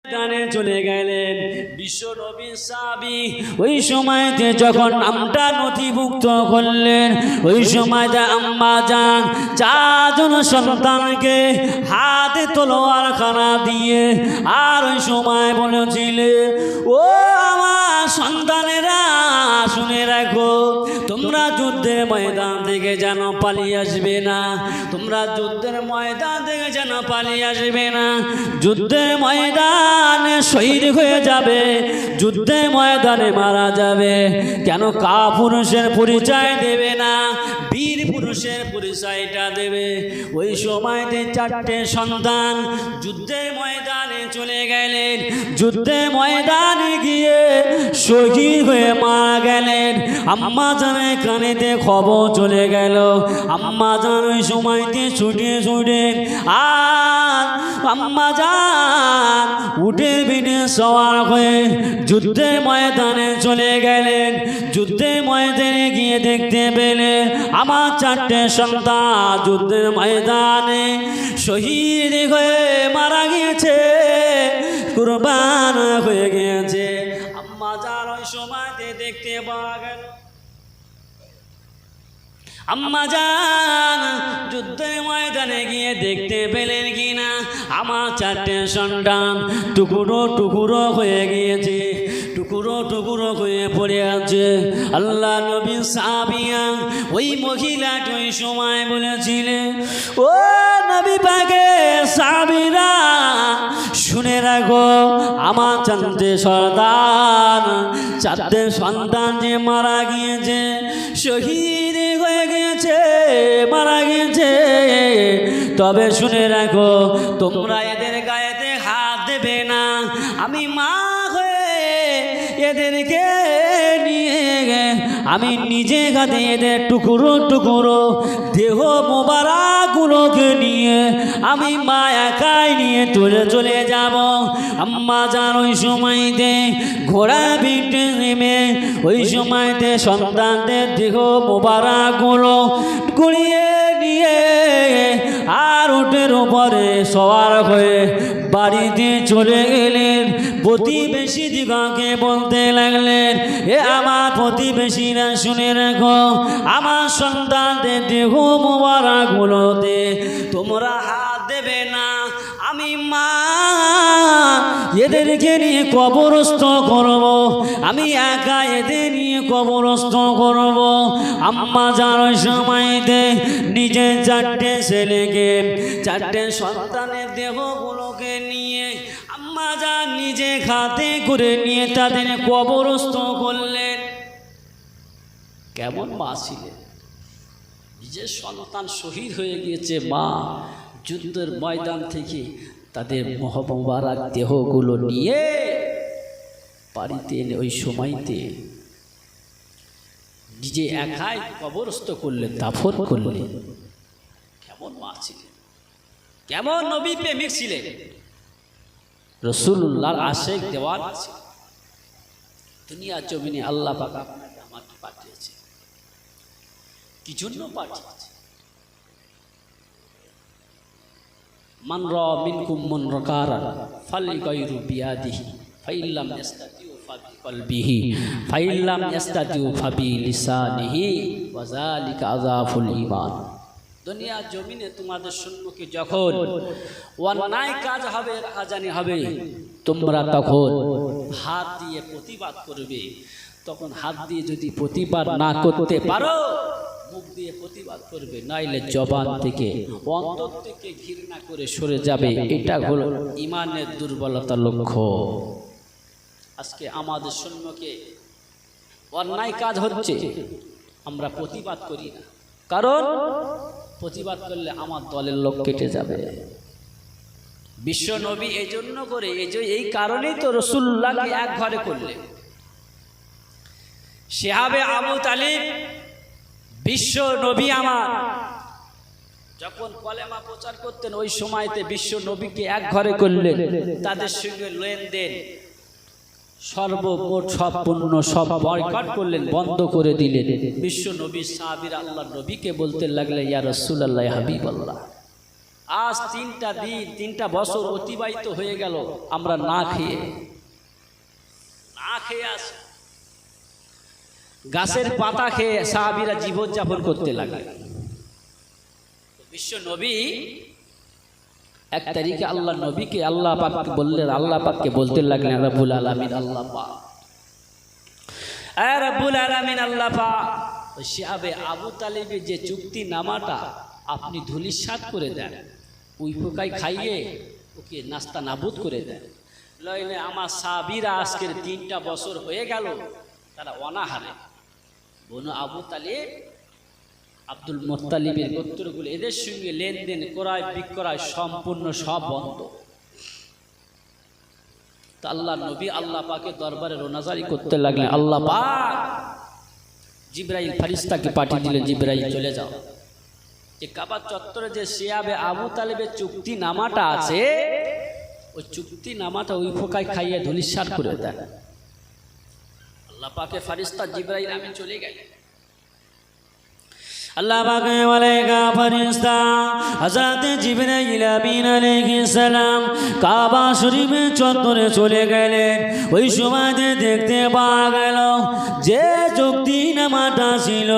ময়দানে চলে গেলেন বিশ্ব নবী সাহাবী। ওই সময়তে যখন নামটা নথিভুক্ত করলেন, ওই সময়তে আম্মা জান চারজন সন্তানকে হাতে তলোয়ার খানা দিয়ে আর ওই সময় বলেছিলেন, ও আমার সন্তানেরা শুনে রাখো, তোমরা যুদ্ধের ময়দান থেকে যেন পালিয়ে আসবে না, তোমরা যুদ্ধের ময়দান থেকে যেন পালিয়ে আসবে না। যুদ্ধের ময়দানে শহীদ হয়ে যাবে, যুদ্ধের ময়দানে মারা যাবে। কেন কাপুরুষের পরিচয় দেবে না, বীর পুরুষের পরিচয়টা দেবে। ওই সময়তে চারটে সন্তান যুদ্ধের ময়দানে চলে গেলেন, যুদ্ধের ময়দানে গিয়ে শহীদ হয়ে মারা গেলেন। আম্মা জানের কানেতে খবর চলে গেল। আম্মা জান ওই সময়তে ছুটে ছুটে আর আম্মা জান উঠে বিনে সওয়ার হয়ে যুদ্ধের ময়দানে চলে গেলেন। যুদ্ধের ময়দানে গিয়ে দেখতে পেলেন আমার চারটে সন্তান যুদ্ধের ময়দানে শহীদ হয়ে মারা গিয়েছে, কুরবান হয়ে গিয়েছে। আম্মা জান ওই সময়তে দেখতে পাওয়া গেল। আম্মা জান যুদ্ধের ময়দানে গিয়ে দেখতে পেলেন কিনা আমার চারটে সন্তান টুকরো টুকরো হয়ে গিয়েছে, টুকরো টুকরো হয়ে পড়ে আছে। আল্লাহ নবী সাহাবিয়া ওই মহিলাটি ওই সময় বলেছিলেন, ও নবী পাকে সাহাবীরা শুনে রাখো, আমার চারটে সন্তান যে মারা গিয়েছে, শহীদ হয়ে গিয়েছে, মারা গিয়েছে। তবে শুনে রাখো, তোমরা এদের গায়েতে হাত দেবে না। আমি মা হয়ে এদেরকে নিয়ে আমি নিজে হাতে এদের টুকরো টুকরো দেহ মোবারকগুলোকে নিয়ে আমি মা একাই নিয়ে চলে যাব। আম্মা জান ওই সময়তে ঘোড়া পিঠে নেমে ওই সময়তে সন্তানদের দেহ মোবারকগুলো কুড়িয়ে নিয়ে আর উটের উপরে সওয়ার হয়ে বাড়িতে চলে গেলেন। প্রতিবেশী দিগকে বলতে লাগলেন, এ আমার প্রতিবেশীরা শুনে রাখো, আমার সন্তানদের দেহ মোবারকগুলোতে তোমরা হাত দেবে না। আমি মা এদেরকে নিয়ে কবরস্থ করব, আমি একা এদের নিয়ে কবরস্থ করব। আম্মা জান ওই সময়তে নিজের চারটে ছেলেকে, চারটে সন্তানের দেহগুলোকে নিয়ে আম্মা জান নিজে হাতে করে নিয়ে তাদের কবরস্থ করলেন। কেমন মা ছিলেন, নিজের সন্তান শহীদ হয়ে গিয়েছে, মা যুদ্ধের ময়দান থেকে তাদের মোবারক দেহগুলো নিয়ে বাড়িতে এনে ওই সময়তে নিজে একাই কবরস্থ করলেন, দাফন করলেন। কেমন মা ছিলেন, কেমন নবী প্রেমিক ছিলেন, রাসূলুল্লাহর আশিক দেওয়ানা ছিলেন। দুনিয়া জমিনে আল্লাহ পাক আপনাকে আমাকে পাঠিয়েছে, কি জন্য পাঠিয়েছে? মান রা মিনকুম মুনকারান ফালইগাইরু বিয়াদিহি ফাইল্লাম ইস্তাতিউ ফাবিকলবিহি ফাইল্লাম ইস্তাতিউ ফাবিলিসানিহি ওয়া যালিকা আযাফুল ঈমান। দুনিয়া জমিনে তোমাদের সম্মুখে যখন অন্যায় কাজ হবে, আজানি হবে, তোমরা তখন হাত দিয়ে প্রতিবাদ করবে। তখন হাত দিয়ে যদি প্রতিবাদ না করতে পারো, মুখ দিয়ে প্রতিবাদ করবে, নাইলে জবান থেকে অন্তর থেকে ঘৃণা করে সরে যাবে। এটা হলো ঈমানের দুর্বলতার লক্ষ্য। আজকে আমাদের সম্মুখে অন্যায় কাজ হচ্ছে, আমরা প্রতিবাদ করি না, কারণ প্রতিবাদ করলে আমার দলের লোক কেটে যাবে। বিশ্ব নবী এই জন্য করে, এই কারণেই তো রাসূলুল্লাহকে এক ঘরে করলেন। সাহাবে আবু তালিব বিশ্ব নবী আমার যখন কলেমা প্রচার করতেন, ওই সময়তে বিশ্ব নবীকে এক ঘরে করলেন। তাদের সঙ্গে লেনদেন সর্বমোট সব পণ্য সব বয়কট করলেন, বন্ধ করে দিলেন। বিশ্ব নবী সাহাবীরা আল্লাহর নবীকে বলতে লাগলেন, ইয়া রাসূলুল্লাহ, ইয়া হাবিবাল্লাহ, আজ 3টা দিন 3টা বছর অতিবাহিত হয়ে গেল আমরা না খেয়ে আসি, গাছের পাতা খেয়ে সাহাবীরা জীবনযাপন করতে লাগলেন। বিশ্ব নবী 1 তারিখে আল্লাহ নবীকে আল্লাহ পাক বললেন, আল্লাহ পাককে বলতে লাগলেন, রব্বুল আলামিন আল্লাহ পাক, এ রব্বুল আলামিন আল্লাহ পাক, শিহাবে আবু তালিবের যে চুক্তি নামাটা আপনি ধূলিসাৎ করে দেন, ওই পোকায় খাইয়ে ওকে নাস্তা নাবুদ করে দেন। লইলে আমার সাহাবীরা আজকের 3টা বছর হয়ে গেল তারা অনাহারে। বনু আবু তালিব আব্দুল মুত্তালিবের গোত্রগুলো এদের সঙ্গে লেনদেন ক্রয় বিক্রয় সম্পূর্ণ সব বন্ধ। তা আল্লাহ নবী আল্লাহ পাকের দরবারে রোনাজারি করতে লাগলেন, আল্লাহ পাক জিবরাইল ফেরেশতাকে পাঠিয়ে দিলেন, জিবরাইল চলে যাও, যে কাবা চত্বরে যে শিহাবে আবু তালিবের চুক্তি নামাটা আছে ওই চুক্তি নামাটা ওই পোকায় খাইয়ে ধূলিসাৎ করে দেন। আল্লাহ পাকের ফেরেশতা জিবরাইল আমি চলে গেলেন। আল্লাহ পাকের মালায়েকা ফেরেশতা হযরত জিবরাইল আমিন আলাইহিস সালাম কাবা শরীফের চত্বরে চলে গেলেন। ওই সময়তে দেখতে পাওয়া গেল যে চুক্তিনামাটা ছিল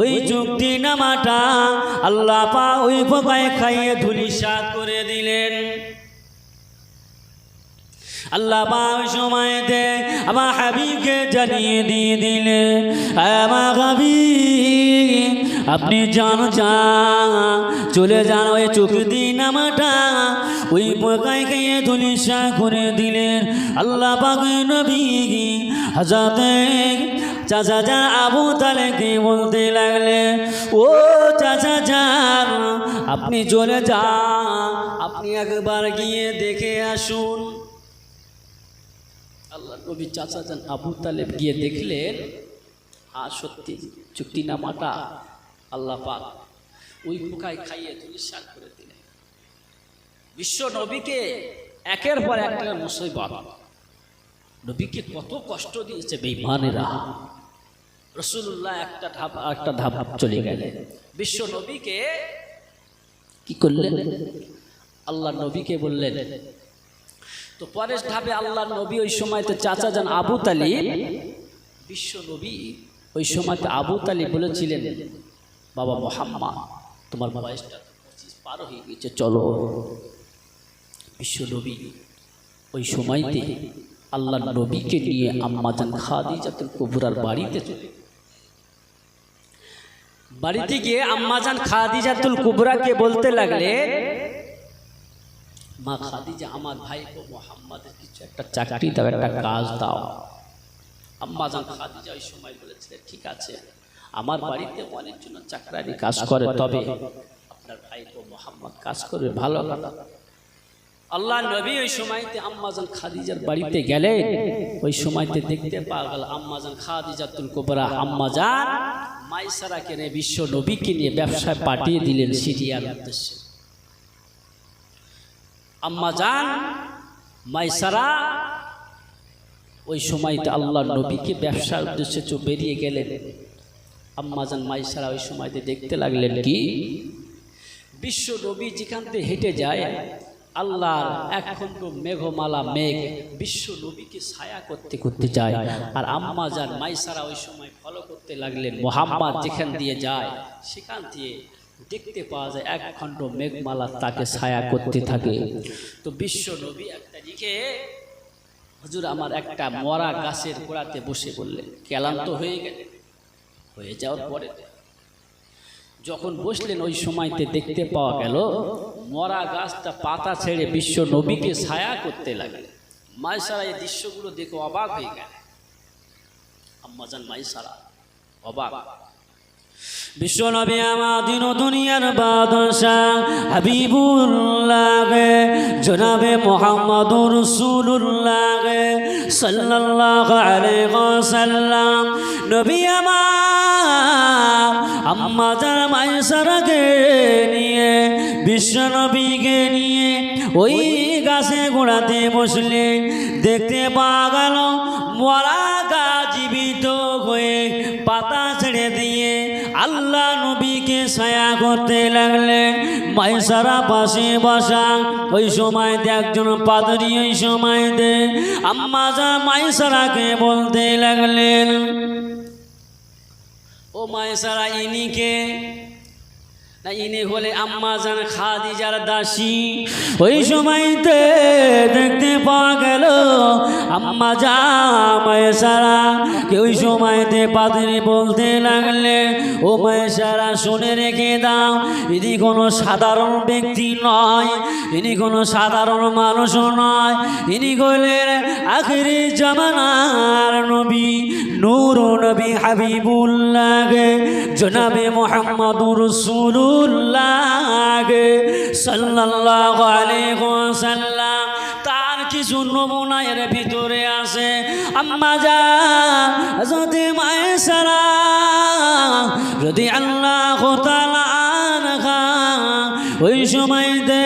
ওই চুক্তিনামাটা আল্লাহ পাক ওই পোকায় খাইয়ে ধূলিসাৎ করে দিলেন। আল্লাহ পাক সময়তে আমার হাবিবকে জানিয়ে দিয়ে দিলেন, আমার হাবিব আপনি যান চলে যান, ওই চুক্তিনামাটা ওই পোকায় খাইয়ে ধূলিসাৎ করে দিলেন। আল্লাহ পাক নবী হযরত চাচা যান আবু তালেবকে বলতে লাগলেন, ও চাচা যান আপনি চলে যান, আপনি একবার গিয়ে দেখে আসুন। আল্লাহ নবী চাচা যান আবু তালেব গিয়ে দেখলেন, হ্যাঁ সত্যি চুক্তিনামাটা আল্লাহ পাক ওই পোকায় খাইয়ে ধূলিসাৎ করে দিলেন। বিশ্ব নবীকে একের পর একটা মুসিবত, নবীকে কত কষ্ট দিয়েছে বেঈমানেরা। রাসূলুল্লাহ একটা ধাপ চলে গেলেন। বিশ্ব নবীকে কি করলেন? আল্লাহ নবীকে বললেন, তো পরের ধাপে আল্লাহ নবী ওই সময়তে চাচা যান আবু তালিব, বিশ্ব নবী ওই সময়তে আবু তালিব বলেছিলেন, বাবা মুহাম্মদ তোমার বয়সটা 25 পার হয়ে গেছে, চলো। বিশ্ব নবী ওই সময়তে আল্লাহ নবীকে নিয়ে আম্মা জান খাদিজাতুল কুবরার বাড়িতে চলে, বাড়িতে গিয়ে আম্মা জান খাদিজাতুল কুবরাকে বলতে লাগলেন, মা খাদিজা আমার ভাই মুহাম্মাদের কিছু একটা চাকরি দাও, একটা কাজ দাও। আম্মা জান খাদিজা ওই সময় বলেছিলেন, ঠিক আছে আমার বাড়িতে অনেকজন চাকরানি কাজ করে, তবে আপনার ভাই মুহাম্মদ কাজ করবে, ভালো কথা। আল্লাহ নবী ওই সময়তে আম্মা জান খাদিজার বাড়িতে গেলেন। ওই সময়তে দেখতে পাওয়া গেল আম্মা জান খাদিজাতুল কুবরা আম্মা জান মাইসারাকে নিয়ে বিশ্ব নবীকে নিয়ে ব্যবসায় পাঠিয়ে দিলেন সিরিয়ার উদ্দেশ্যে। আম্মা জান মাইসারা ওই সময়তে আল্লাহ নবীকে ব্যবসার উদ্দেশ্যে বেরিয়ে গেলেন। আম্মা জান মাইসারা ওই সময়তে দেখতে লাগলেন কি বিশ্ব নবী যেখান থেকে হেঁটে যায় আল্লাহর একখণ্ড মেঘমালা মেঘ বিশ্ব নবীকে ছায়া করতে করতে যায়। আর আম্মা জান মাইসারা ওই সময় ফলো করতে লাগলেন, মুহাম্মদ যেখান দিয়ে যায় সেখান দিয়ে দেখতে পাওয়া যায় একখণ্ড মেঘমালা তাকে ছায়া করতে থাকে। তো বিশ্ব নবী একটা দিকে, হুজুর আমার একটা মরা গাছের গোড়াতে বসে বললেন, ক্লান্ত হয়ে গেলেন। হয়ে যাওয়ার পরে যখন বসলেন ওই সময়তে দেখতে পাওয়া গেল মরা গাছটা পাতা ছেড়ে বিশ্ব নবীকে ছায়া করতে লাগলেন। মাইসারা এই দৃশ্যগুলো দেখে অবাক হয়ে গেল। আম্মা জান মাইসারা অবাক। বিশ্ব নবী আমার দিন দুনিয়ার বাদশাহ হাবিবুল্লাহ জনাবে মুহাম্মদুর রাসূলুল্লাহ সাল্লাল্লাহু আলাইহি ওয়াসাল্লাম নবী আমার আম্মা জান মাইসারাকে নিয়ে বিশ্ব নবীকে নিয়ে ওই গাছে গোড়াতে বসলে দেখতে পাওয়া গেল মরা গাছ জীবিত হয়ে পাতা ছেড়ে দিয়ে আল্লাহ নবীকে ছায়া করতে লাগলেন। মাইসারা পাশে বসা। ওই সময়তে একজন পাদরি ওই সময়তে আম্মা জান মাইসারাকে বলতে লাগলেন, ও মাইসারা, ইনিকে না? ইনি হলে আম্মা জান খাদিজার দাসী। ওই সময়তে দেখতে পাওয়া গেল আম্মা জান মাইসারা কে ওই সময়তে পাদ্রী বলতে লাগলে, ও মাইসারা, শুনে রেখে দাও, ইনি কোনো সাধারণ ব্যক্তি নয়, ইনি কোনো সাধারণ মানুষও নয়, ইনি হলেন আখিরি জামানার নবী, নূর নবী হাবিবুল্লাহ জনাবে মুহাম্মদুর রাসূলুল্লাহ সাল্লাল্লাহু আলাইহি ওয়াসাল্লাম। তার কিছু নমুনা এর ভিতরে আছে। আম্মা জান হযরত মাইসারা রাদিয়াল্লাহু তাআলা আনহা ওই সময়তে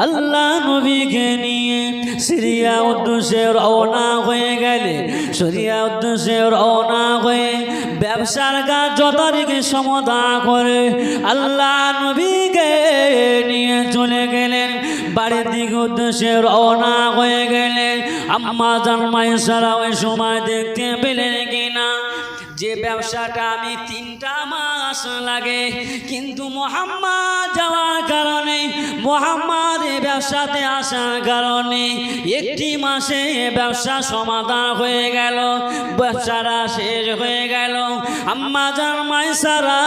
আল্লাহ নবীকে নিয়ে সিরিয়া উদ্দেশ্যে রওনা হয়ে গেলে, সিরিয়া উদ্দেশ্যে রওনা হয়ে ব্যবসার কাজ যথারীতি সমাধা করে আল্লাহ নবীকে নিয়ে চলে গেলেন বাড়ির দিকে উদ্দেশ্যে রওনা হয়ে গেলেন। আম্মা জান মাইসারা ওই সময় দেখতে পেলেন কিনা যে ব্যবসাটা আমি 3টা মাস লাগে, কিন্তু মুহাম্মদ যাওয়ার কারণে, মুহাম্মদ এই ব্যবসাতে আসার কারণে 1টি মাসে ব্যবসা সমাধান হয়ে গেল, ব্যবসাটা শেষ হয়ে গেল। আম্মা জান মাইসারা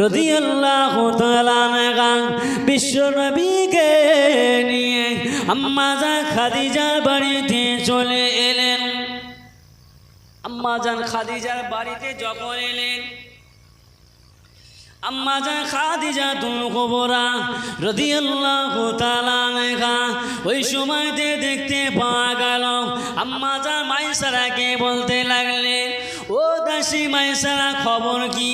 রাদিয়াল্লাহু তাআলা আনহা বিশ্ব নবীকে নিয়ে আম্মা জান খাদিজার বাড়িতে চলে এলেন। আম্মা জান খাদিজার বাড়িতে যখন এলেন, আম্মা জান খাদিজাতুল কুবরা রাদিয়াল্লাহু তাআলা আনহা ওই সময়তে দেখতে পাওয়া গেল আম্মা জান মাইসারাকে বলতে লাগলেন, ও দাসী মাইসারা, খবর কি?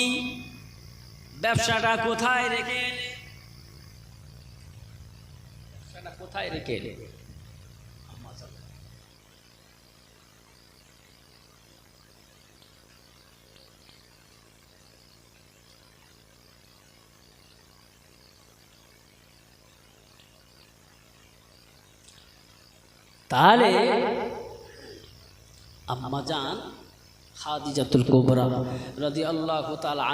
ব্যবসাটা কোথায় রেখে এলে? ব্যবসাটা কোথায় রেখে এলে? তাহলে আম্মা জান খাদিজাতুল কুবরা রাদিয়াল্লাহু তাআলা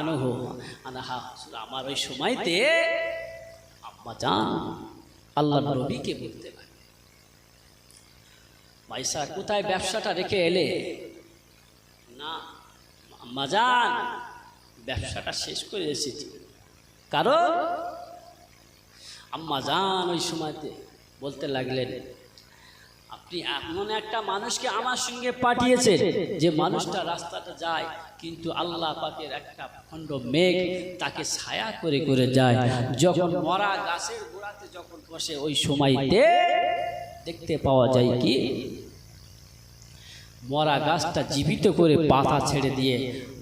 আনহা আমার ওই সময়তে আম্মা জান আল্লাহর নবীকে বলতে লাগে, মাইসা কোথায় ব্যবসাটা রেখে এলে? না আম্মা জান, ব্যবসাটা শেষ করে এসেছি। কারণ আম্মা জান ওই সময়তে বলতে লাগলেন, আপনি এমন একটা মানুষকে আমার সঙ্গে পাঠিয়েছেন যে মানুষটা রাস্তাটা যায়, কিন্তু আল্লাহ পাকের একটা খণ্ড মেঘ তাকে ছায়া করে করে যায়। যখন মরা গাছের গোড়াতে যখন বসে ওই সময়তে দেখতে পাওয়া যায় কি মরা গাছটা জীবিত করে পাতা ছেড়ে দিয়ে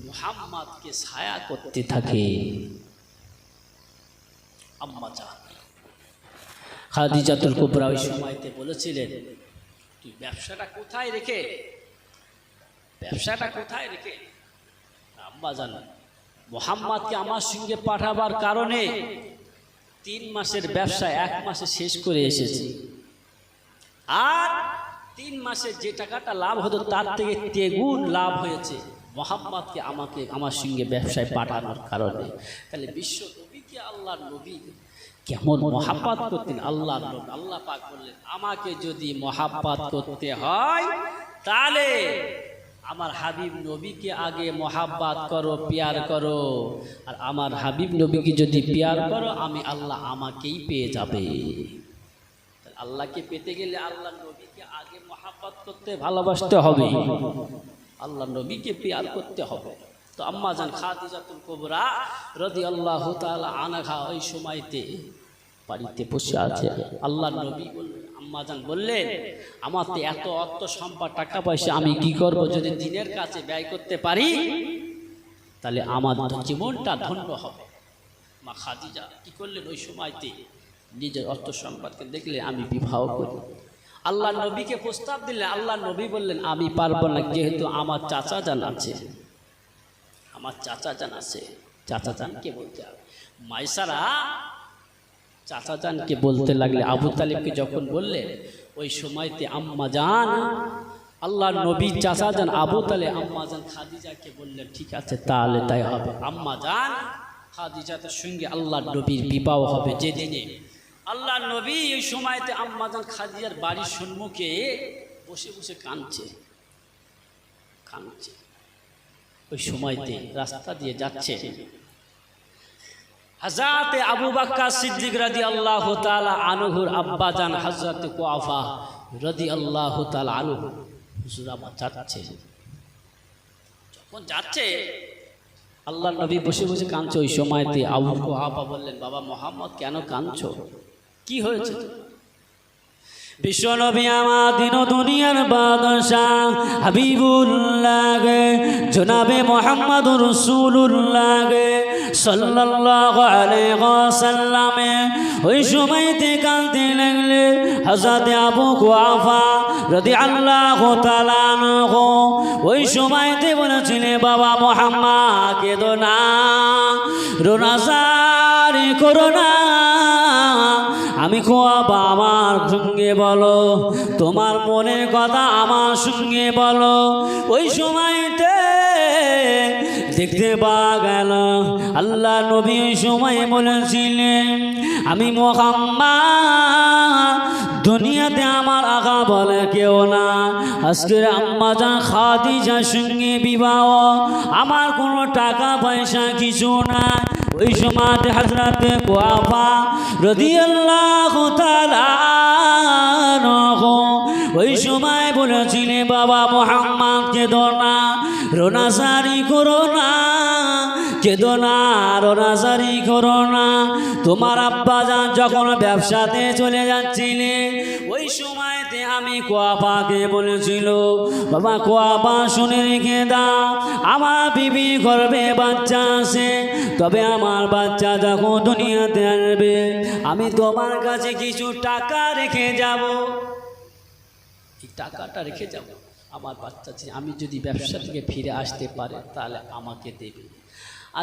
মুহাম্মদকে ছায়া করতে থাকে। আম্মা জান খাদিজাতুল কুবরা ওই সময়তে বলেছিলেন, তুই ব্যবসাটা কোথায় রেখে আম্মা জান মুহাম্মদকে আমার সঙ্গে পাঠাবার কারণে 3 মাসের ব্যবসা 1 মাসে শেষ করে এসেছি, আর 3 মাসে যে টাকাটা লাভ হতো তার থেকে 3 গুণ লাভ হয়েছে মুহাম্মদকে আমার সঙ্গে ব্যবসায় পাঠানোর কারণে। তাহলে বিশ্ব নবীকে আল্লাহর নবী কেমন মহাব্বত করতেন আল্লাহর নবী। আল্লাহ পাক বললেন, আমাকে যদি মহাব্বত করতে হয় তাহলে আমার হাবিব নবীকে আগে মহাব্বত করো, প্যার করো, আর আমার হাবিব নবীকে যদি প্যার করো আমি আল্লাহ আমাকেই পেয়ে যাবে। আল্লাহকে পেতে গেলে আল্লাহ নবীকে আগে মহাব্বত করতে ভালোবাসতে হবে, আল্লাহ নবীকে প্যার করতে হবে। তো আম্মা জান খাদিজাতুল কুবরা রাদিয়াল্লাহু তাআলা আনহা ওই সময়তে বাড়িতে বসে আছে। আল্লাহ নবী বললেন, আম্মা জান বললেন, আমার তো এত অর্থ সম্পদ টাকা পয়সা আমি কি করব, যদি দিনের কাছে ব্যয় করতে পারি তাহলে আমার জীবনটা ধন্য হবে। মা খাদিজা কি করলেন ওই সময়তে নিজের অর্থ সম্পদকে দেখলে আমি বিবাহ করি। আল্লাহ নবীকে প্রস্তাব দিলেন, আল্লাহ নবী বললেন আমি পারবো না, যেহেতু আমার চাচা জান আছে, আমার চাচা জান আছে, চাচা জানকে বলতে হবে। মাইসারা চাচা জানকে বলতে লাগলে আবু তালিবকে যখন বললেন, ওই সময়তে আম্মা জান, আল্লাহর নবী চাচা জান আবু তালেব আম্মা জান খাদিজাকে বললেন, ঠিক আছে তাহলে তাই হবে। আম্মা জান খাদিজার সঙ্গে আল্লাহর নবীর বিবাহ হবে যেদিনে। আল্লাহর নবী ওই সময়তে আম্মা জান খাদিজার বাড়ির সম্মুখে বসে বসে কাঁদছে। ওই সময়তে রাস্তা দিয়ে যাচ্ছে হযরত আবু বকর সিদ্দিক রাদিয়াল্লাহু তাআলা আনহুর আব্বা জান হযরত কুয়াফা রাদিয়াল্লাহু তাআলা আনহু হুজুরা যাচ্ছে। যখন যাচ্ছে আল্লাহর নবী বসে বসে কাঁদছে। ওই সময়তে আবু কুয়াফা বললেন, বাবা মুহাম্মদ কেন কাঁদছো, কি হয়েছে? বিশ্বনবী আমার দিন দুনিয়ার বাদশাহ হাবিবুল্লাহ জনাবে মুহাম্মদুর রাসূলুল্লাহ সাল্লাল্লাহু আলাইহি ওয়াসাল্লাম ওই সময়তে কাঁদতে লাগলে। হযরত আবু কুয়াফা রাদিয়াল্লাহু তাআলা আনহু ওই সময়তে বলেছিলেন, বাবা মুহাম্মদ কেঁদো না, রোনাজারি করো না। আমি কুয়াফা আমার সঙ্গে বলো, তোমার মনের কথা আমার সঙ্গে বলো। ওই সময়তে দেখতে পাওয়া গেল আল্লাহ নবী ওই সময় বলেছিলেন, আমি মুহাম্মদ দুনিয়াতে আমার আগা বলে কেউ না। আজকের আম্মা জান খাদিজার সঙ্গে বিবাহ, আমার কোনো টাকা পয়সা কিছু না। ওই সময় হযরত কুয়াফা রাদিয়াল্লাহু তাআলা আনহু ওই সময় বলেছিলেন, বাবা মুহাম্মদ কেঁদো না, রোনাজারি করো না, কেঁদো না, রোনাজারি করো না। তোমার আব্বা জান যখন ব্যবসাতে চলে যাচ্ছিলেন ওই সময়তে আমি কুয়াফাকে বলেছিল, বাবা কুয়াফা শুনে রেখে দাও, আমার বিবি গর্ভে বাচ্চা আছে, তবে আমার বাচ্চা যখন দুনিয়াতে আসবে আমি তোমার কাছে কিছু টাকা রেখে যাব। এই টাকাটা রেখে যাব, আমার বাচ্চা আমি যদি ব্যবসা থেকে ফিরে আসতে পারে তাহলে আমাকে দেবে।